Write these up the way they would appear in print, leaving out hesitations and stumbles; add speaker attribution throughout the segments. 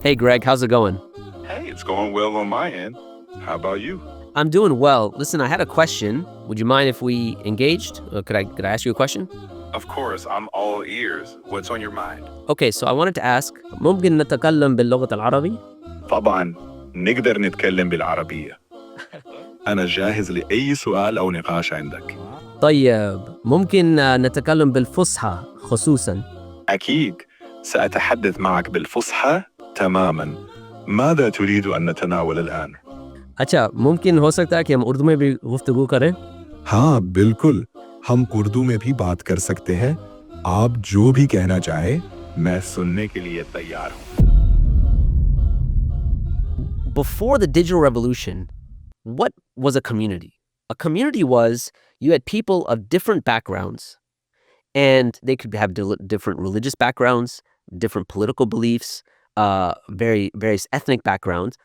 Speaker 1: Hey, Greg, how's it going?
Speaker 2: Hey, it's going well on my end. How about you?
Speaker 1: I'm doing well. Listen, I had a question. Would you mind if we engaged? Could I ask you a question?
Speaker 2: Of course, I'm all ears. What's on your mind?
Speaker 1: Okay, so I wanted to ask, ممكن نتكلم باللغة العربي؟
Speaker 2: طبعا نقدر نتكلم بالعربية. أنا جاهز لأي سؤال أو نقاش عندك.
Speaker 1: طيب، ممكن نتكلم بالفصحى خصوصا؟
Speaker 2: أكيد، سأتحدث معك بالفصحى تماما. ماذا تريد أن نتناول الآن؟
Speaker 1: अच्छा, मुमकिन हो सकता है कि हम उर्दू में भी गुफ्तगू करें?
Speaker 3: हाँ बिल्कुल, हम उर्दू में भी बात कर सकते हैं। आप जो भी कहना चाहें,
Speaker 2: मैं सुनने के लिए तैयार हूँ।
Speaker 1: Before the digital revolution, what was a community? A community was you had people of different backgrounds, and they could have different religious backgrounds, different political beliefs, various ethnic backgrounds.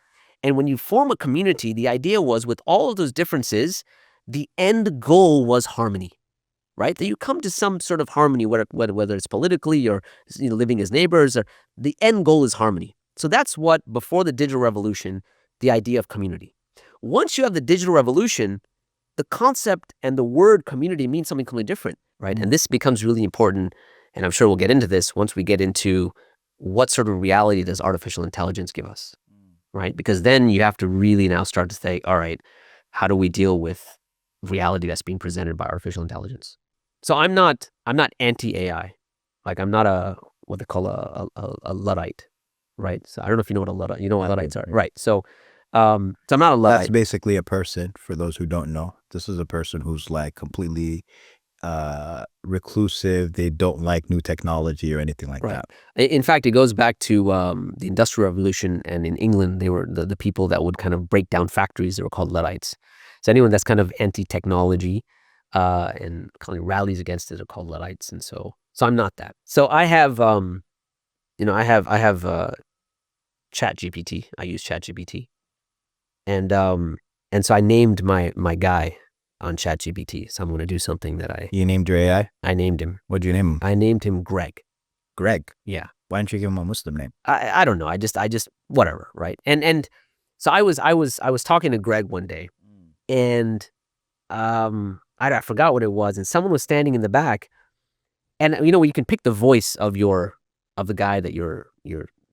Speaker 1: And when you form a community, the idea was with all of those differences, the end goal was harmony, right? That you come to some sort of harmony, whether it's politically or living as neighbors, or the end goal is harmony. So that's what, before the digital revolution, the idea of community. Once you have the digital revolution, the concept and the word community means something completely different, right? And this becomes really important, and I'm sure we'll get into this once we get into what sort of reality does artificial intelligence give us, right? Because then you have to really now start to say, all right, how do we deal with reality that's being presented by artificial intelligence? So I'm not anti-AI. Like I'm not what they call a Luddite, right? So I don't know if you know what a Luddite, you know what Luddites are, right? So I'm not a Luddite.
Speaker 4: That's basically a person, for those who don't know. This is a person who's like completely reclusive. They don't like new technology or anything like that.
Speaker 1: In fact, it goes back to the Industrial Revolution, and in England, they were the people that would kind of break down factories. They were called Luddites. So anyone that's kind of anti-technology and kind of rallies against it are called Luddites. And so I'm not that. So I have, I have ChatGPT. I use ChatGPT, and so I named my guy on ChatGPT. So I'm going to do something that
Speaker 4: You named your AI?
Speaker 1: I named him.
Speaker 4: What'd you name him?
Speaker 1: I named him Greg.
Speaker 4: Greg?
Speaker 1: Yeah.
Speaker 4: Why didn't you give him a Muslim name?
Speaker 1: I don't know. I just whatever, right? And so I was talking to Greg one day, and I forgot what it was, and someone was standing in the back, and you can pick the voice of the guy that you're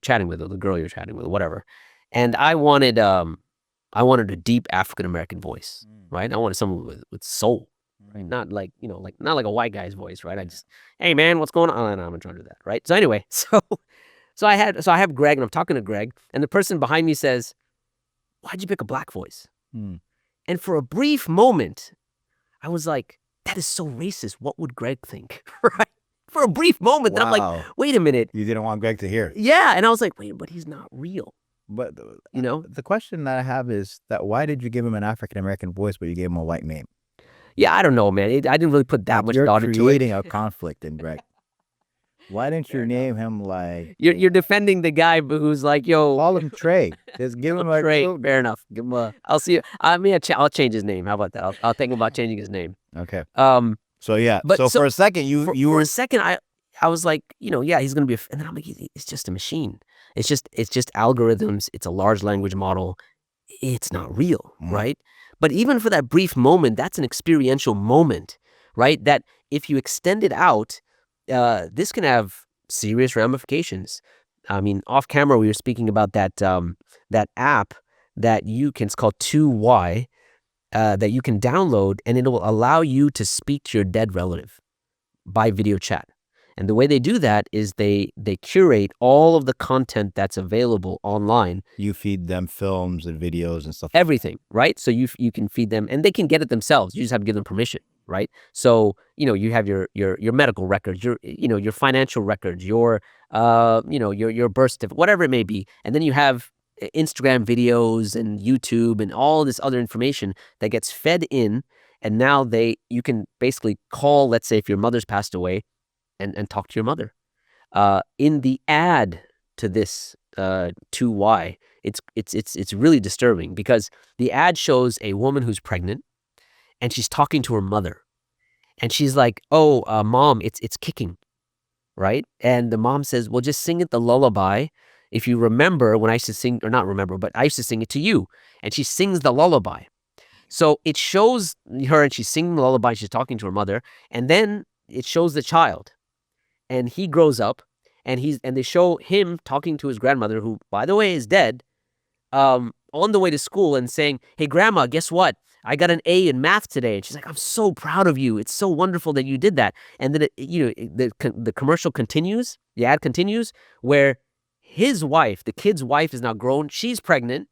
Speaker 1: chatting with, or the girl you're chatting with, or whatever. And I wanted a deep African American voice, right? I wanted someone with soul, right? Not like not like a white guy's voice, right? I just, hey man, what's going on? Oh, no, I'm not trying to do that, right? So anyway, so I have Greg, and I'm talking to Greg, and the person behind me says, "Why'd you pick a black voice?" And for a brief moment, I was like, "That is so racist. What would Greg think?" Right? For a brief moment, then I'm like, "Wait a minute."
Speaker 4: You didn't want Greg to hear.
Speaker 1: Yeah, and I was like, "Wait, but he's not real."
Speaker 4: But the question that I have is that why did you give him an African American voice, but you gave him a white name?
Speaker 1: Yeah, I don't know, man. I didn't really put that much thought into it.
Speaker 4: You're creating a conflict in Greg. Why didn't you name him like?
Speaker 1: You're defending the guy who's like, yo,
Speaker 4: call him Trey. Just give him a
Speaker 1: Trey. Fair enough. Give him a. I'll see. I'll change his name. How about that? I'll think about changing his name.
Speaker 4: Okay. So yeah. So for a second, you
Speaker 1: for
Speaker 4: were
Speaker 1: a second, I was like, yeah, he's gonna be. And then I'm like, it's just a machine. It's just algorithms. It's a large language model. It's not real, right? But even for that brief moment, that's an experiential moment, right? That if you extend it out, this can have serious ramifications. I mean, off camera, we were speaking about that app that it's called 2Y, that you can download, and it will allow you to speak to your dead relative by video chat. And the way they do that is they curate all of the content that's available online.
Speaker 4: You feed them films and videos and stuff.
Speaker 1: Everything, right? So you can feed them, and they can get it themselves. You just have to give them permission, right? So you have your medical records, your financial records, your birth certificate, whatever it may be, and then you have Instagram videos and YouTube and all this other information that gets fed in, and now you can basically call, let's say if your mother's passed away, and talk to your mother. In the ad to this 2Y, it's really disturbing because the ad shows a woman who's pregnant and she's talking to her mother, and she's like, "Oh, mom, it's kicking," right? And the mom says, "Well, just sing it the lullaby, if you remember when I used to sing, or not remember, but I used to sing it to you. And she sings the lullaby. So it shows her and she's singing the lullaby. She's talking to her mother. And then it shows the child. And he grows up and they show him talking to his grandmother, who, by the way, is dead, on the way to school and saying, "Hey, Grandma, guess what? I got an A in math today." And she's like, "I'm so proud of you. It's so wonderful that you did that." And then, the commercial continues, the ad continues, where his wife, the kid's wife, is now grown. She's pregnant.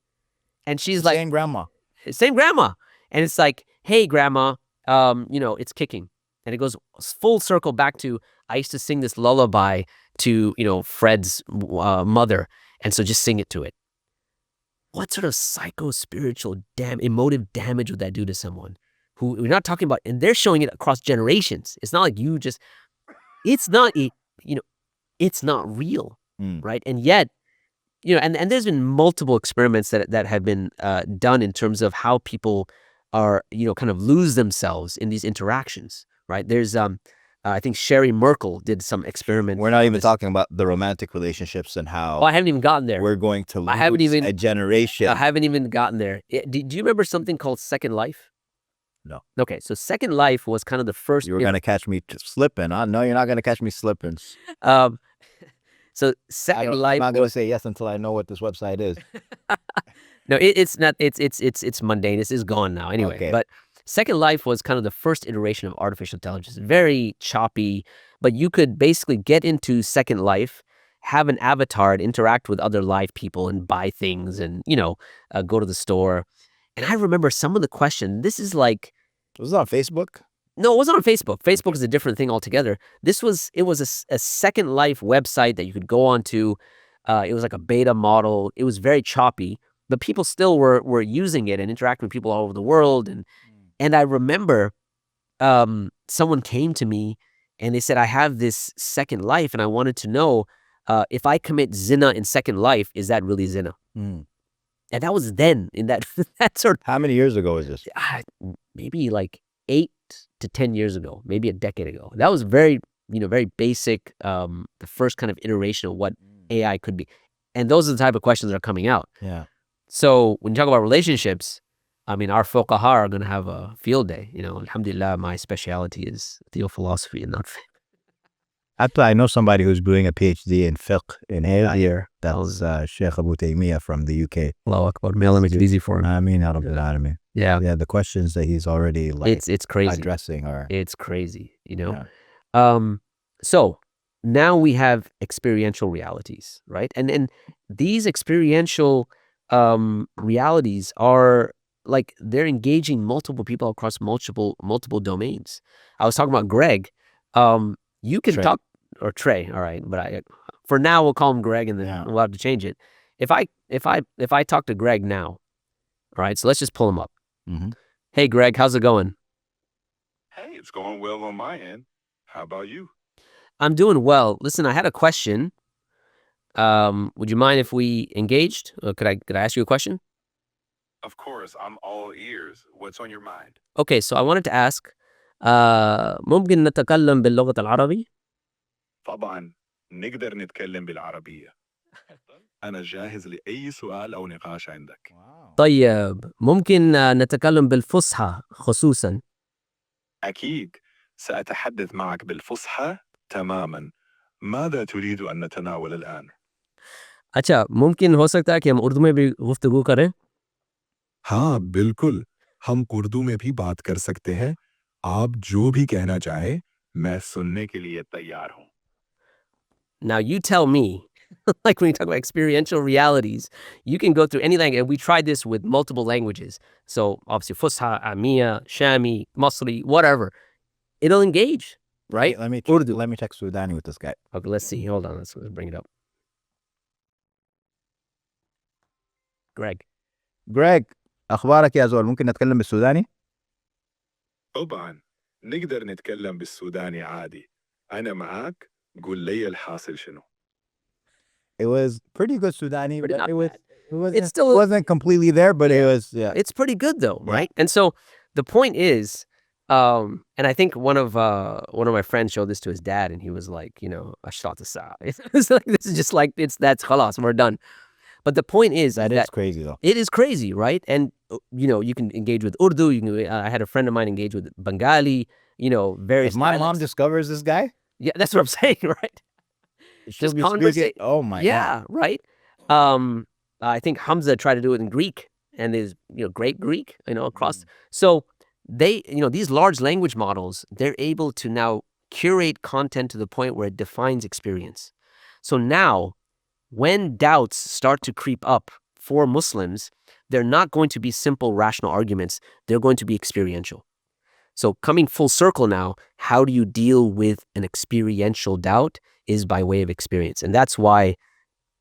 Speaker 1: And she's like,
Speaker 4: Same grandma.
Speaker 1: Same grandma. And it's like, "Hey, Grandma, it's kicking." And it goes full circle back to, I used to sing this lullaby to, Fred's mother. And so just sing it to it. What sort of psycho-spiritual emotive damage would that do to someone who we're not talking about? And they're showing it across generations. It's not like it's not real, right? And yet, and there's been multiple experiments that have been done in terms of how people are, kind of lose themselves in these interactions, right? There's, I think Sherry Merkel did some experiments.
Speaker 4: We're not even talking about the romantic relationships and how
Speaker 1: I haven't even gotten there.
Speaker 4: We're going to lose a generation.
Speaker 1: I haven't even gotten there. Do you remember something called Second Life?
Speaker 4: No.
Speaker 1: Okay, so Second Life was kind of the first.
Speaker 4: You were going to catch me slipping. No, you're not going to catch me slipping.
Speaker 1: So Second Life.
Speaker 4: I'm not going to say yes until I know what this website is.
Speaker 1: No, it's not. It's mundane. This is gone now. Anyway,
Speaker 4: Okay.
Speaker 1: But Second Life was kind of the first iteration of artificial intelligence. Very choppy, but you could basically get into Second Life, have an avatar and interact with other live people and buy things and, go to the store. And I remember some of the questions. This is like...
Speaker 4: Was it on Facebook?
Speaker 1: No, it wasn't on Facebook. Facebook is a different thing altogether. It was a Second Life website that you could go onto. It was like a beta model. It was very choppy, but people still were using it and interacting with people all over the world. And I remember someone came to me and they said, "I have this Second Life and I wanted to know if I commit zina in Second Life, is that really zina?" And that was then in that sort of...
Speaker 4: How many years ago is this?
Speaker 1: Maybe like 8 to 10 years ago, maybe a decade ago. That was very, very basic, the first kind of iteration of what AI could be. And those are the type of questions that are coming out.
Speaker 4: Yeah.
Speaker 1: So when you talk about relationships, I mean, our fuqaha are going to have a field day. Alhamdulillah, my specialty is theophilosophy and not fiqh.
Speaker 4: Actually, I know somebody who's doing a PhD in fiqh in here. That was Sheikh Abu Taymiyyah from the UK.
Speaker 1: Allahu Akbar. May Allah make it easy for him.
Speaker 4: Yeah. Yeah, the questions that he's already
Speaker 1: it's crazy
Speaker 4: addressing are...
Speaker 1: It's crazy,
Speaker 4: Yeah.
Speaker 1: So now we have experiential realities, right? And these experiential realities are like they're engaging multiple people across multiple domains. I was talking about Greg. You can
Speaker 4: Trey.
Speaker 1: talk, or Trey, all right, but for now we'll call him Greg, and then we'll have to change it. If I talk to Greg now, all right, so let's just pull him up. Hey, Greg, how's it going?
Speaker 2: Hey, it's going well on my end. How about you?
Speaker 1: I'm doing well. Listen, I had a question. Would you mind if we engaged? Could I ask you a question?
Speaker 2: Of course, I'm all ears. What's on your mind?
Speaker 1: Okay, so I wanted to ask, ممكن نتكلم باللغة العربية؟
Speaker 2: طبعا نقدر نتكلم بالعربية. أنا جاهز لأي سؤال أو نقاش عندك.
Speaker 1: طيب ممكن نتكلم بالفصحى خصوصا؟
Speaker 2: أكيد سأتحدث معك بالفصحى تماما. ماذا تريد أن نتناول الآن؟
Speaker 1: अच्छा, मुमकिन हो सकता है कि हम उर्दू में भी गुफ्तगू करें?
Speaker 3: हाँ, बिल्कुल, हम उर्दू में भी बात कर सकते हैं। आप जो भी कहना चाहे,
Speaker 2: मैं सुनने के लिए तैयार हूँ.
Speaker 1: Now you tell me, like when you talk about experiential realities, you can go through any language, and we tried this with multiple languages. So obviously Fusha, Amiya, Shami, Masri, whatever. It'll engage, right?
Speaker 4: Let me check Sudani with this guy.
Speaker 1: Okay, let's see. Hold on, let's bring it up.
Speaker 4: Greg, أخبارك يا زول؟ ممكن نتكلم بالسوداني؟
Speaker 2: طبعا نقدر نتكلم بالسوداني عادي. أنا معاك. قول لي الحاصل شنو.
Speaker 4: It was pretty good Sudani, but it wasn't completely there, but it was, yeah.
Speaker 1: It's pretty good though, right? And so the point is, And I think one of my friends showed this to his dad, and he was like, ashrat as-sa'a. It's like, this is just like, that's khalas, we're done. But the point is
Speaker 4: That is crazy, though.
Speaker 1: it is crazy, right? And you can engage with Urdu. I had a friend of mine engage with Bengali. Various.
Speaker 4: If my mom
Speaker 1: dialects.
Speaker 4: discovers this guy,
Speaker 1: Yeah, that's what I'm saying, right?
Speaker 4: she'll
Speaker 1: Just
Speaker 4: be speaking. Oh my God.
Speaker 1: Yeah, right. I think Hamza tried to do it in Greek, and there's great Greek, across. So they, these large language models, they're able to now curate content to the point where it defines experience. So now, when doubts start to creep up for Muslims, they're not going to be simple rational arguments. They're going to be experiential. So coming full circle now, how do you deal with an experiential doubt is by way of experience. And that's why,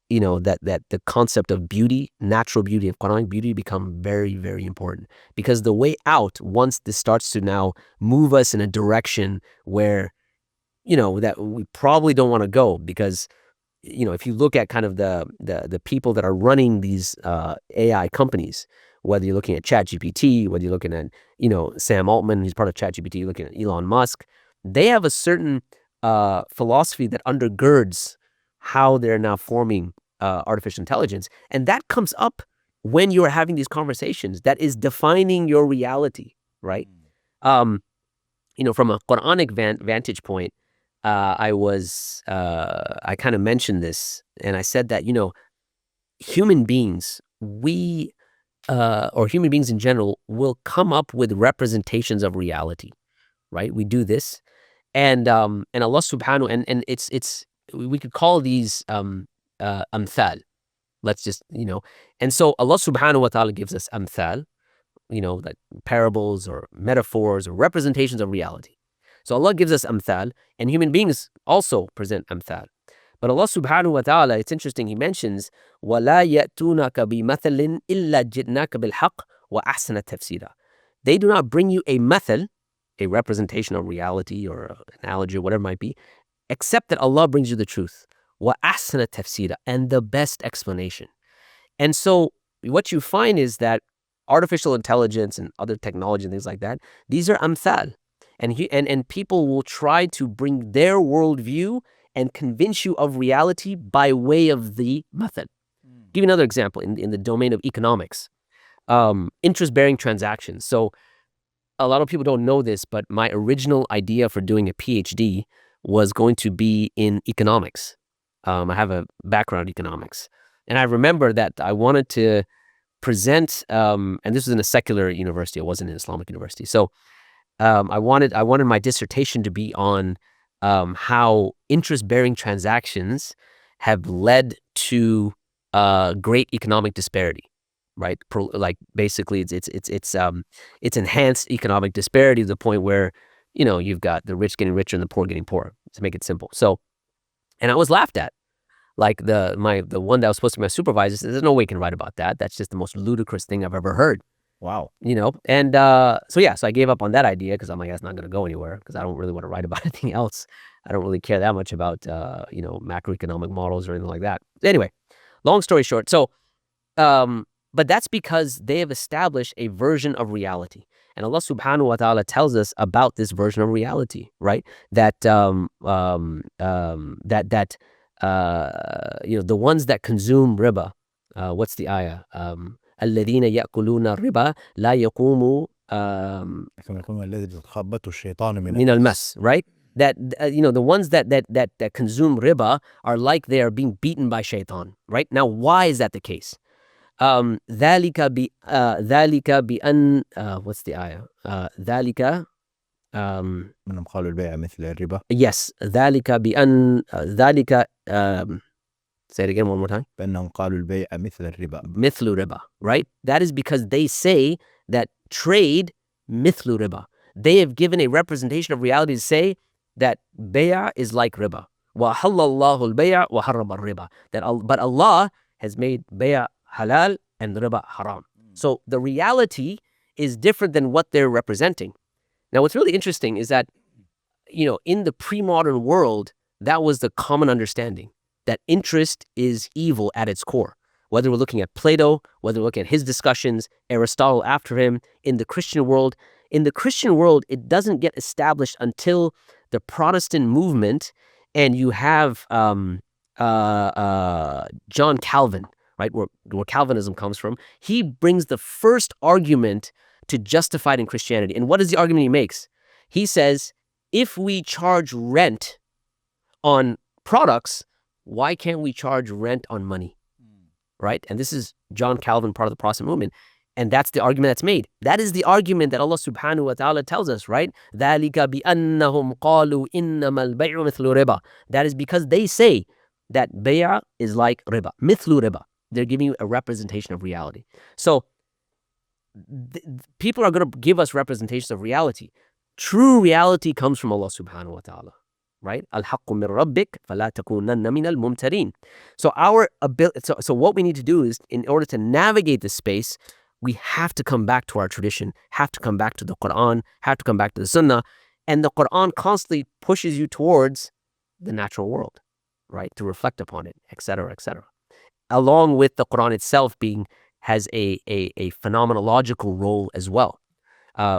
Speaker 1: that the concept of beauty, natural beauty, and Quranic beauty become very, very important. Because the way out, once this starts to now move us in a direction where, that we probably don't want to go, because if you look at kind of the people that are running these AI companies, whether you're looking at ChatGPT, whether you're looking at Sam Altman, who's part of ChatGPT, you're looking at Elon Musk, they have a certain philosophy that undergirds how they're now forming artificial intelligence, and that comes up when you are having these conversations. That is defining your reality, right? From a Quranic vantage point. I kind of mentioned this, and I said that, human beings, or human beings in general, will come up with representations of reality, right? We do this, and Allah subhanahu, and it's we could call these amthal. Let's just, and so Allah subhanahu wa ta'ala gives us amthal, like parables or metaphors or representations of reality. So Allah gives us amthal, and human beings also present amthal. But Allah subhanahu wa ta'ala, it's interesting, He mentions, وَلَا يَأْتُونَكَ بِمَثَلٍ إِلَّا جِئْنَاكَ بِالْحَقِّ وَأَحْسَنَ تَفْسِيرًا. They do not bring you a mathal, a representation of reality or an analogy or whatever it might be, except that Allah brings you the truth. وَأَحْسَنَ تَفْسِيرًا, and the best explanation. And so what you find is that artificial intelligence and other technology and things like that, these are amthal. And people will try to bring their worldview and convince you of reality by way of the method. Give you another example in the domain of economics. Interest-bearing transactions. So a lot of people don't know this, but my original idea for doing a PhD was going to be in economics. I have a background in economics. And I remember that I wanted to present, and this was in a secular university, it wasn't an Islamic university. So I wanted my dissertation to be on how interest-bearing transactions have led to great economic disparity, right? Like basically, it's enhanced economic disparity to the point where you've got the rich getting richer and the poor getting poorer. To make it simple. So, and I was laughed at. Like the one that was supposed to be my supervisor said, "There's no way you can write about that. That's just the most ludicrous thing I've ever heard."
Speaker 4: Wow.
Speaker 1: And so I gave up on that idea because I'm like, that's not going to go anywhere because I don't really want to write about anything else. I don't really care that much about, macroeconomic models or anything like that. Anyway, long story short. So, but that's because they have established a version of reality. And Allah subhanahu wa ta'ala tells us about this version of reality, right? That, the ones that consume riba, what's the ayah? الذين يأكلون الربا لا يقوموا من المس, right? That the ones that consume riba are like they are being beaten by shaitan, right? Now, why is that the case? ذلك بأن what's the ayah? ذلك
Speaker 4: منهم قالوا البيع مثل الربا.
Speaker 1: Yes, ذلك بأن ذلك say it again one more time.
Speaker 4: بأنهم قالوا البيع مثل الربا.
Speaker 1: مثل riba, right? That is because they say that trade مثل riba. They have given a representation of reality to say that bay'a is like riba. وَحَلَّ اللَّهُ الْبَيْعَ وَحَرَّمَ الرِّبَا. But Allah has made bay'a halal and riba haram. So the reality is different than what they're representing. Now, what's really interesting is that, in the pre-modern world, that was the common understanding, that interest is evil at its core. Whether we're looking at Plato, whether we're looking at his discussions, Aristotle after him, in the Christian world, In the Christian world, it doesn't get established until the Protestant movement, and you have John Calvin, right, where Calvinism comes from. He brings the first argument to justify it in Christianity. And what is the argument he makes? He says, if we charge rent on products, why can't we charge rent on money? Right? And this is John Calvin, part of the Protestant movement. And that's the argument that's made. That is the argument that Allah subhanahu wa ta'ala tells us, right? ذَلِكَ بِأَنَّهُمْ قَالُوا إِنَّمَا الْبَيْعُ مِثْلُ رِبَا. That is because they say that bay'a is like riba, mithlu riba. They're giving you a representation of reality. So people are going to give us representations of reality. True reality comes from Allah subhanahu wa ta'ala, right? Al-haqqu min rabbik fala takunanna min al-mumtarin. So so what we need to do is, in order to navigate this space, we have to come back to our tradition, have to come back to the Quran, have to come back to the Sunnah. And the Quran constantly pushes you towards the natural world, right? To reflect upon it, etc., etc. Along with the Quran itself has a phenomenological role as well,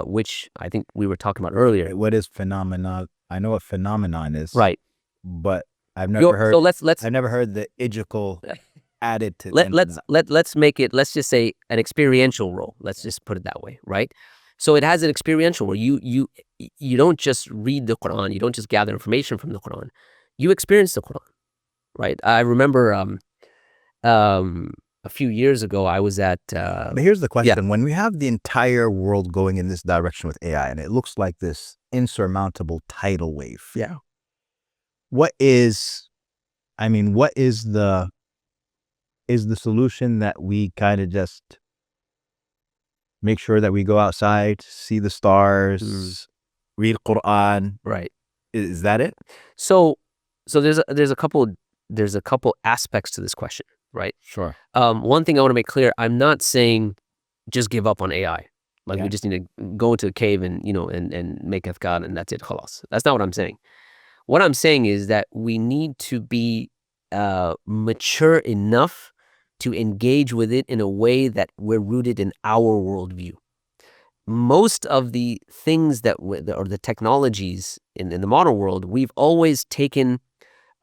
Speaker 1: which I think we were talking about earlier.
Speaker 4: What is phenomenon? I know what phenomenon is,
Speaker 1: right?
Speaker 4: But I've never heard.
Speaker 1: So
Speaker 4: I've never heard the idical added to.
Speaker 1: Let's make it. Let's just say an experiential role. Let's just put it that way, right? So it has an experiential role. You don't just read the Quran. You don't just gather information from the Quran. You experience the Quran, right? I remember a few years ago, I was at.
Speaker 4: But here's the question: when we have the entire world going in this direction with AI, and it looks like this insurmountable tidal wave, what is the solution that we kind of just make sure that we go outside, see the stars, read Quran,
Speaker 1: right?
Speaker 4: Is that it?
Speaker 1: So there's a couple aspects to this question. Right.
Speaker 4: Sure.
Speaker 1: One thing I want to make clear: I'm not saying just give up on AI. Like we just need to go into a cave and and make adhkar and that's it. Khalas. That's not what I'm saying. What I'm saying is that we need to be mature enough to engage with it in a way that we're rooted in our worldview. Most of the things or the technologies in the modern world, we've always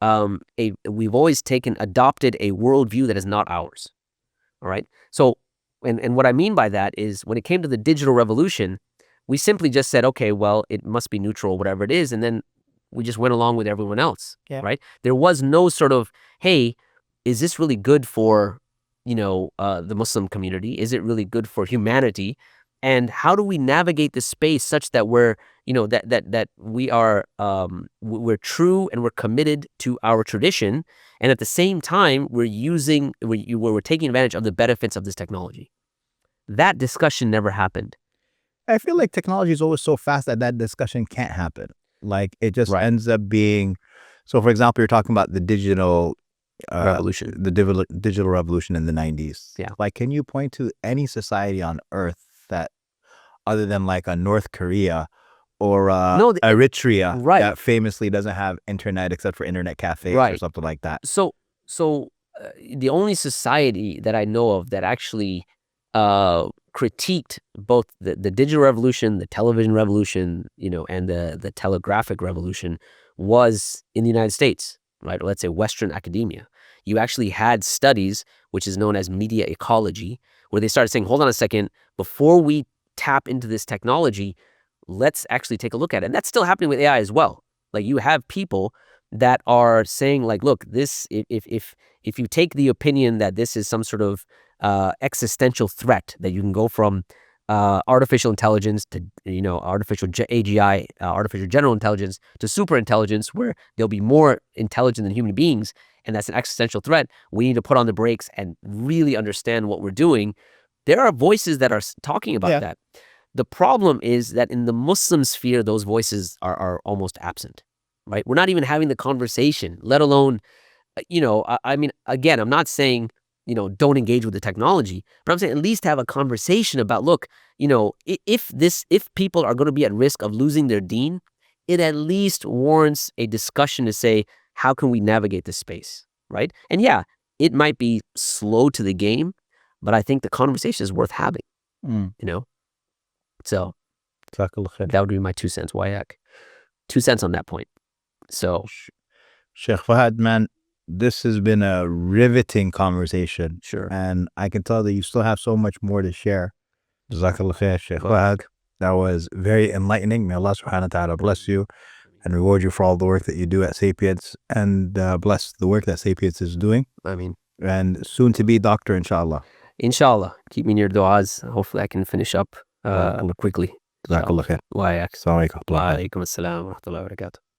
Speaker 1: adopted a worldview that is not ours. All right. So, and what I mean by that is, when it came to the digital revolution, we simply just said, okay, well, it must be neutral, whatever it is, and then we just went along with everyone else. Right. There was no sort of, hey, is this really good for the Muslim community? Is it really good for humanity? And how do we navigate the space such that we're that we are we're true and we're committed to our tradition, and at the same time we're taking advantage of the benefits of this technology? That discussion never happened.
Speaker 4: I feel like technology is always so fast that discussion can't happen. Like it just ends up being. So, for example, you're talking about the digital
Speaker 1: revolution,
Speaker 4: digital revolution in the 90s.
Speaker 1: Yeah.
Speaker 4: Like, can you point to any society on Earth that, other than like a North Korea or Eritrea, that famously doesn't have internet except for internet cafes or something like that?
Speaker 1: So the only society that I know of that actually critiqued both the digital revolution, the television revolution, and the telegraphic revolution was in the United States, right? Or let's say Western academia. You actually had studies, which is known as media ecology, where they started saying, hold on a second, before we tap into this technology, let's actually take a look at it. And that's still happening with AI as well. Like, you have people that are saying, like, look, this, if you take the opinion that this is some sort of existential threat, that you can go from artificial intelligence to artificial AGI, artificial general intelligence, to super intelligence, where they'll be more intelligent than human beings, and that's an existential threat, we need to put on the brakes and really understand what we're doing. There are voices that are talking about that. The problem is that in the Muslim sphere, those voices are almost absent, right? We're not even having the conversation, let alone, I mean, again, I'm not saying, don't engage with the technology, but I'm saying at least have a conversation about, look, if people are going to be at risk of losing their deen, it at least warrants a discussion to say, how can we navigate this space, right? And yeah, it might be slow to the game, but I think the conversation is worth having, So That would be my 2 cents. Wayak. 2 cents on that point. So,
Speaker 4: Sheikh Fahad, man, this has been a riveting conversation.
Speaker 1: Sure.
Speaker 4: And I can tell that you still have so much more to share. Jazakallah khair, Sheikh Fahad. That was very enlightening. May Allah subhanahu wa ta'ala bless you and reward you for all the work that you do at Sapiens, and bless the work that Sapiens is doing.
Speaker 1: I mean,
Speaker 4: and soon to be doctor, inshallah.
Speaker 1: Inshallah. Keep me in your du'as. Hopefully I can finish up quickly.
Speaker 4: Jazakallah khair.
Speaker 1: Wayak.
Speaker 4: Assalamu alaikum.
Speaker 1: Wa alaikum assalam wa rahmatullahi wa barakatuh.